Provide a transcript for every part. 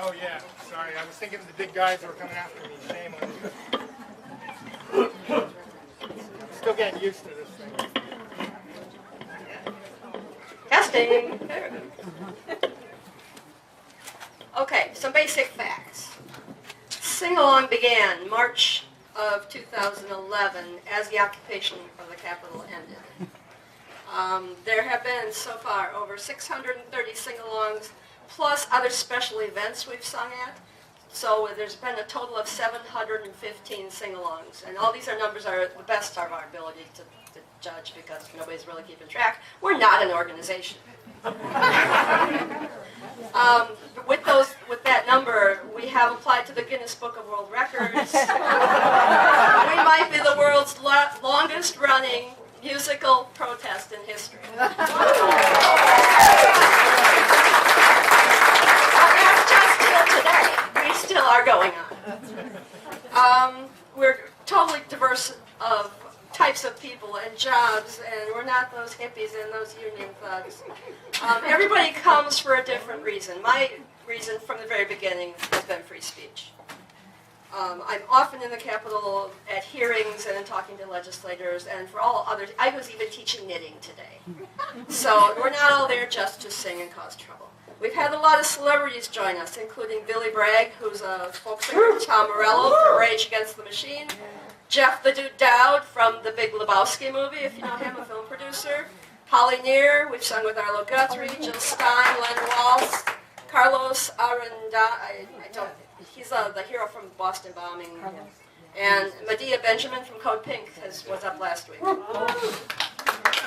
Oh, yeah. Sorry, I was thinking of the big guys that were coming after me. Shame on you. I'm still getting used to this thing. Testing. Okay, some basic facts. Sing-along began March of 2011 as the occupation of the Capitol ended. There have been so far over 630 sing-alongs plus other special events we've sung at. So there's been a total of 715 sing-alongs. And all these numbers are the best of our ability to judge because nobody's really keeping track. We're not an organization. With that number, we have applied to the Guinness Book of World Records. We might be the world's longest running musical protest in history. That's just till today. We still are going on. We're totally diverse of types of people and jobs, and we're not those hippies and those union thugs. Everybody comes for a different reason. My reason from the very beginning has been free speech. I'm often in the Capitol at hearings and talking to legislators, and for all others, I was even teaching knitting today. So we're not all there just to sing and cause trouble. We've had a lot of celebrities join us, including Billy Bragg, who's a folk singer, Tom Morello from Rage Against the Machine, Jeff the Dude Dowd from the Big Lebowski movie, if you know him, a film producer, Holly Near, we've sung with Arlo Guthrie, Jill Stein, Len Walsh, Carlos Aranda, he's the hero from Boston Bombing, and Medea Benjamin from Code Pink was up last week.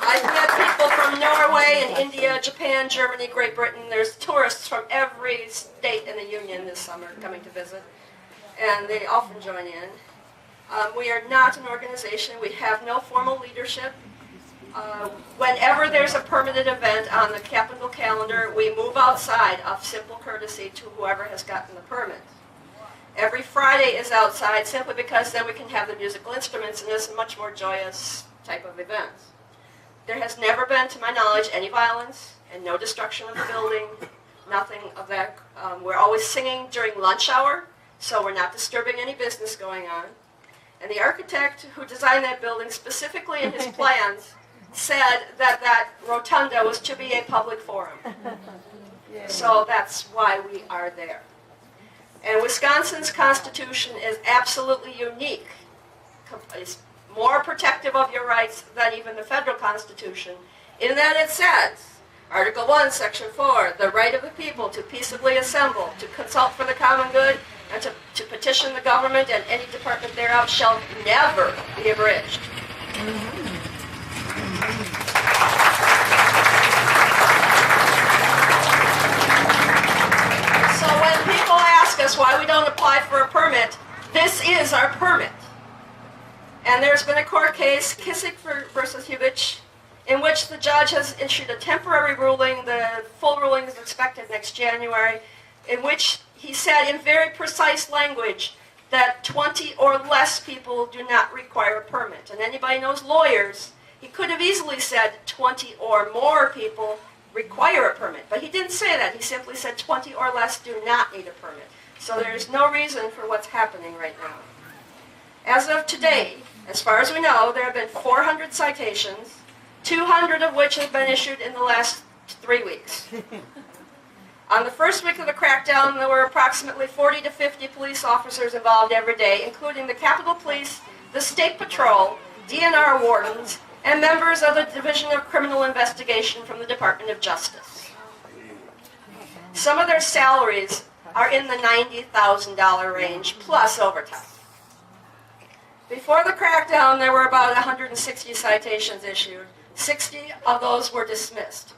I've met people from Norway and India, Japan, Germany, Great Britain. There's tourists from every state in the Union this summer coming to visit, and they often join in. We are not an organization. We have no formal leadership. Whenever there's a permitted event on the Capitol calendar, we move outside of simple courtesy to whoever has gotten the permit. Every Friday is outside simply because then we can have the musical instruments and it's a much more joyous type of event. There has never been, to my knowledge, any violence and no destruction of the building, nothing of that. We're always singing during lunch hour, so we're not disturbing any business going on. And the architect who designed that building specifically in his plans said that that rotunda was to be a public forum. So that's why we are there. And Wisconsin's Constitution is absolutely unique. It's more protective of your rights than even the federal Constitution, in that it says, Article 1, Section 4, the right of the people to peaceably assemble, to consult for the common good, and to petition the government and any department thereof shall never be abridged. So when people ask us why we don't apply for a permit, this is our permit. And there's been a court case, Kissick versus Hubich, in which the judge has issued a temporary ruling. The full ruling is expected next January, in which he said in very precise language that 20 or less people do not require a permit. And anybody knows lawyers, he could have easily said 20 or more people require a permit. But he didn't say that. He simply said 20 or less do not need a permit. So there's no reason for what's happening right now. As of today, as far as we know, there have been 400 citations, 200 of which have been issued in the last 3 weeks. On the first week of the crackdown, there were approximately 40 to 50 police officers involved every day, including the Capitol Police, the State Patrol, DNR wardens, and members of the Division of Criminal Investigation from the Department of Justice. Some of their salaries are in the $90,000 range, plus overtime. Before the crackdown, there were about 160 citations issued. 60 of those were dismissed.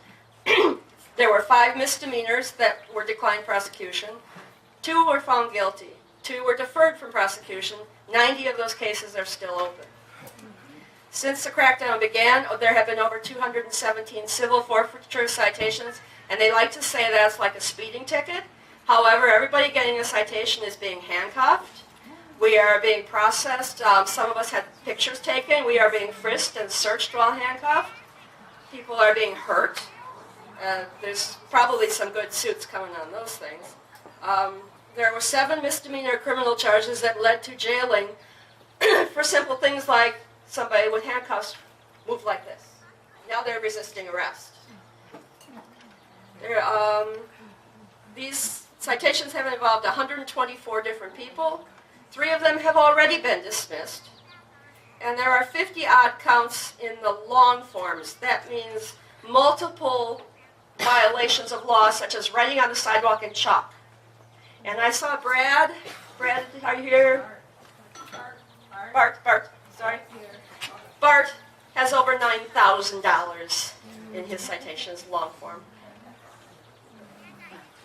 There were 5 misdemeanors that were declined prosecution. 2 were found guilty. 2 were deferred from prosecution. 90 of those cases are still open. Since the crackdown began, there have been over 217 civil forfeiture citations, and they like to say that's like a speeding ticket. However, everybody getting a citation is being handcuffed. We are being processed. Some of us had pictures taken. We are being frisked and searched while handcuffed. People are being hurt. There's probably some good suits coming on those things. There were 7 misdemeanor criminal charges that led to jailing for simple things like somebody with handcuffs moved like this. Now they're resisting arrest. These citations have involved 124 different people. 3 of them have already been dismissed. And there are 50-odd counts in the long forms. That means multiple violations of law, such as writing on the sidewalk in chalk. And I saw Brad. Brad, are you here? Bart, sorry. Bart has over $9,000 in his citations, long form.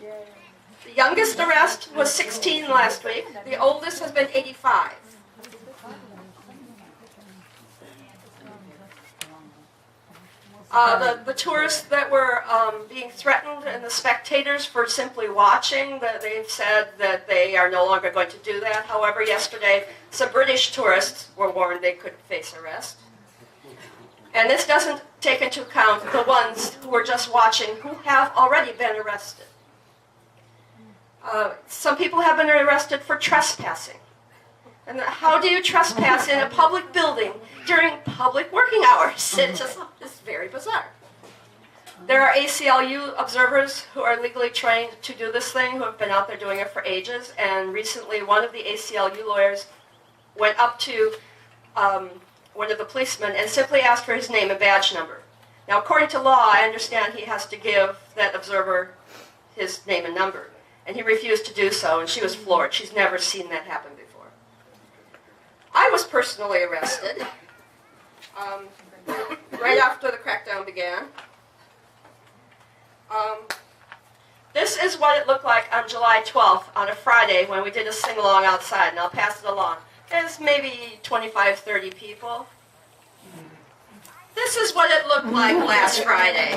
The youngest arrest was 16 last week. The oldest has been 85. The tourists that were being threatened and the spectators for simply watching, they've said that they are no longer going to do that. However, yesterday, some British tourists were warned they could face arrest. And this doesn't take into account the ones who were just watching who have already been arrested. Some people have been arrested for trespassing. And how do you trespass in a public building during public working hours? It's very bizarre. There are ACLU observers who are legally trained to do this thing, who have been out there doing it for ages. And recently, one of the ACLU lawyers went up to one of the policemen and simply asked for his name and badge number. Now, according to law, I understand he has to give that observer his name and number. And he refused to do so, and she was floored. She's never seen that happen before. I was personally arrested right after the crackdown began. This is what it looked like on July 12th, on a Friday, when we did a sing-along outside, and I'll pass it along. There's maybe 25, 30 people. This is what it looked like last Friday.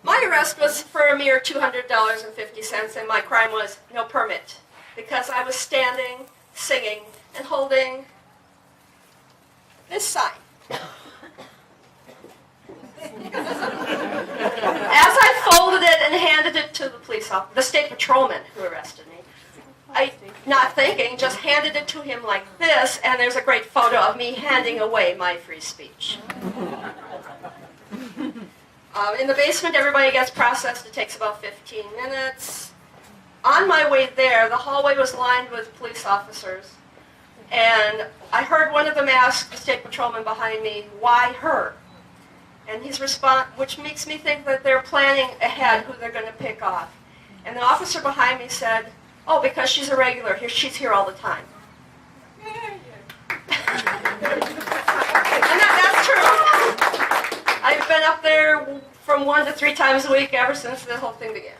My arrest was for a mere $200.50, and my crime was no permit, because I was standing, singing, and holding this sign. As I folded it and handed it to the police officer, the state patrolman who arrested me, I, not thinking, just handed it to him like this, and there's a great photo of me handing away my free speech. In the basement, everybody gets processed. It takes about 15 minutes. On my way there, the hallway was lined with police officers, and I heard one of them ask the state patrolman behind me, "Why her?" And his response, which makes me think that they're planning ahead who they're going to pick off. And the officer behind me said, "Oh, because she's a regular. She's here all the time." And that's true. I've been up there from 1 to 3 times a week ever since this whole thing began.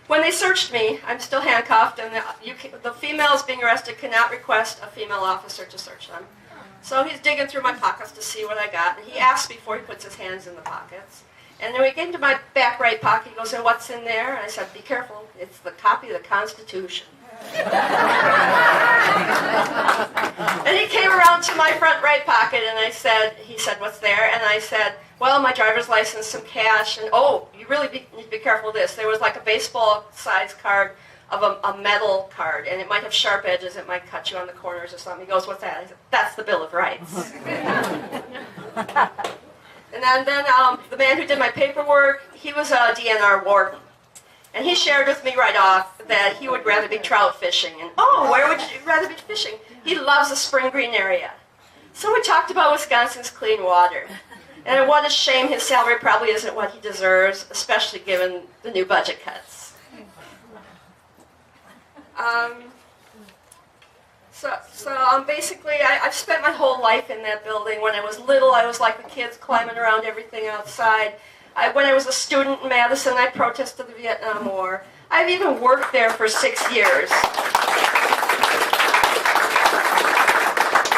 When they searched me, I'm still handcuffed, and the females being arrested cannot request a female officer to search them. So he's digging through my pockets to see what I got, and he asks before he puts his hands in the pockets. And then we get into my back right pocket, he goes, "And what's in there?" And I said, "Be careful, it's the copy of the Constitution." And he came around to my front right pocket, and he said, "What's there?" And I said, "Well, my driver's license, some cash, and oh, you really need to be careful of this. There was like a baseball-sized card of a metal card, and it might have sharp edges, it might cut you on the corners or something." He goes, "What's that?" I said, "That's the Bill of Rights." And then the man who did my paperwork, he was a DNR warden. And he shared with me right off that he would rather be trout fishing. And, "Oh, where would you rather be fishing?" He loves the Spring Green area. So we talked about Wisconsin's clean water. And what a shame his salary probably isn't what he deserves, especially given the new budget cuts. Basically, I've spent my whole life in that building. When I was little, I was like the kids climbing around everything outside. When I was a student in Madison, I protested the Vietnam War. I've even worked there for 6 years.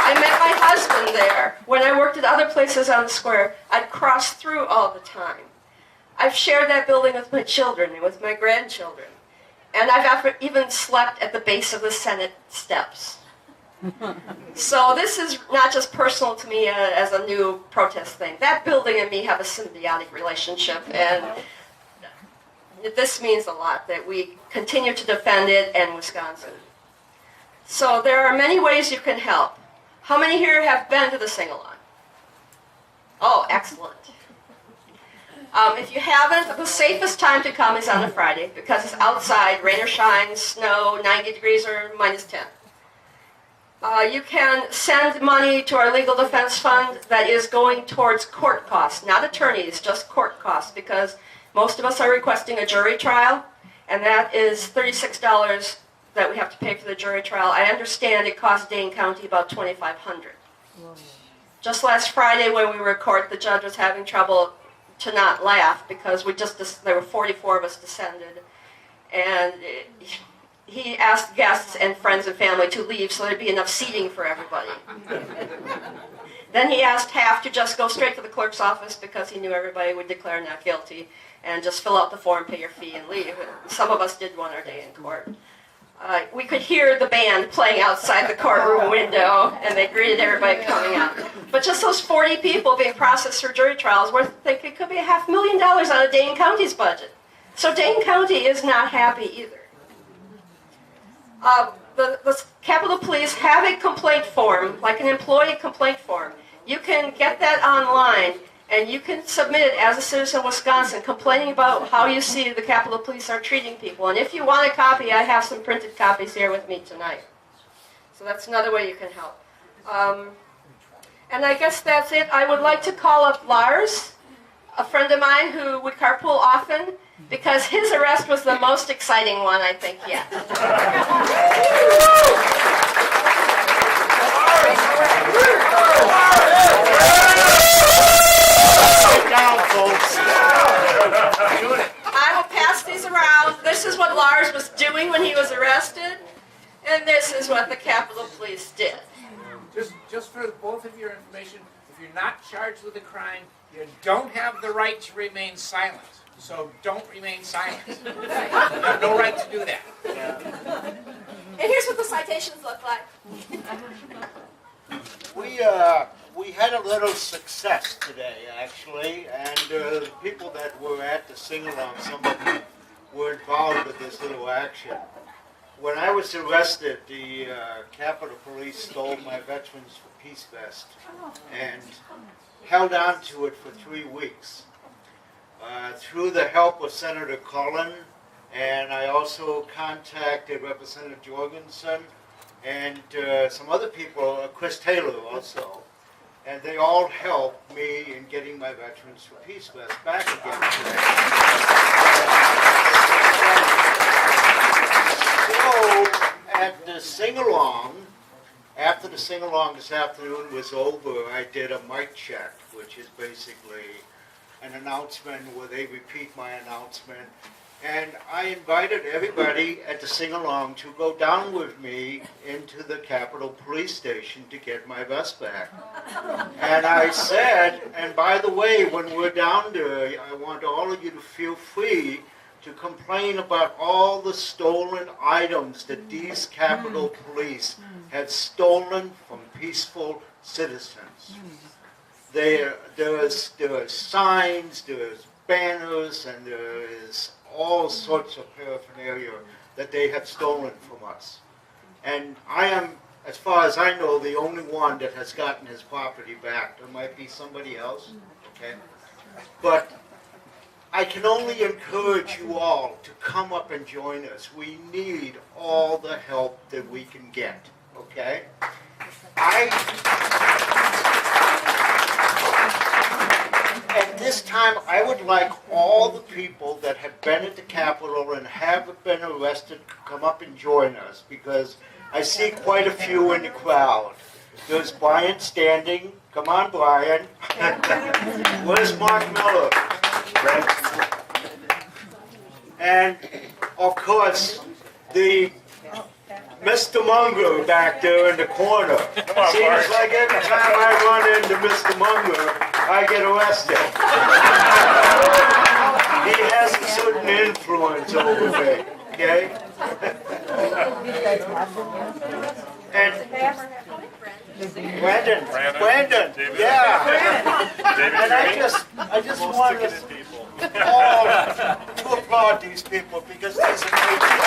I met my husband there. When I worked at other places on the square, I'd cross through all the time. I've shared that building with my children and with my grandchildren. And I've even slept at the base of the Senate steps. So this is not just personal to me as a new protest thing. That building and me have a symbiotic relationship, and this means a lot that we continue to defend it in Wisconsin. So there are many ways you can help. How many here have been to the sing-along? Oh, excellent. If you haven't, the safest time to come is on a Friday because it's outside, rain or shine, snow, 90 degrees or minus 10. You can send money to our legal defense fund that is going towards court costs, not attorneys, just court costs, because most of us are requesting a jury trial, and that is $36 that we have to pay for the jury trial. I understand it costs Dane County about $2,500. Just last Friday when we were in court, the judge was having trouble to not laugh because there were 44 of us descended, and he asked guests and friends and family to leave so there'd be enough seating for everybody. Then he asked half to just go straight to the clerk's office because he knew everybody would declare not guilty and just fill out the form, pay your fee, and leave. And some of us did one our day in court. We could hear the band playing outside the courtroom window, and they greeted everybody coming out. But just those 40 people being processed for jury trials, we're thinking it could be $500,000 out of Dane County's budget. So Dane County is not happy either. The Capitol Police have a complaint form, like an employee complaint form. You can get that online, and you can submit it as a citizen of Wisconsin, complaining about how you see the Capitol Police are treating people. And if you want a copy, I have some printed copies here with me tonight. So that's another way you can help. And I guess that's it. I would like to call up Lars, a friend of mine who would carpool often, because his arrest was the most exciting one, I think, yet. I will pass these around. This is what Lars was doing when he was arrested, and this is what the Capitol Police did. Just for both of your information, if you're not charged with a crime, you don't have the right to remain silent. So don't remain silent. You have no right to do that. And here's what the citations look like. We had a little success today, actually, and the people that were at the sing-along, some of them were involved with this little action. When I was arrested, the Capitol Police stole my Veterans for Peace vest and held on to it for 3 weeks. Through the help of Senator Cullen, and I also contacted Representative Jorgensen and some other people, Chris Taylor also, and they all helped me in getting my Veterans for Peace vest back again today. So, at the sing-along, after the sing-along this afternoon was over, I did a mic check, which is basically an announcement where they repeat my announcement. And I invited everybody at the sing-along to go down with me into the Capitol Police Station to get my vest back. And I said, and by the way, when we're down there, I want all of you to feel free to complain about all the stolen items that these Capitol Police had stolen from peaceful citizens. There are signs, there's banners, and there is all sorts of paraphernalia that they have stolen from us. And I am, as far as I know, the only one that has gotten his property back. There might be somebody else, okay? But I can only encourage you all to come up and join us. We need all the help that we can get, okay? At this time, I would like all the people that have been at the Capitol and haven't been arrested to come up and join us, because I see quite a few in the crowd. There's Brian standing. Come on, Brian. Where's Mark Miller? And, of course, the Mr. Munger back there in the corner. Seems like every time I run into Mr. Munger, I get arrested. He has a certain influence over me, okay? And Brandon. Brandon, yeah. And I just want us all to applaud these people because these are great people.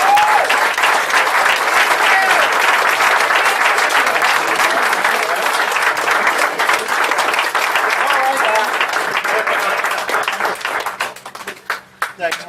Thanks.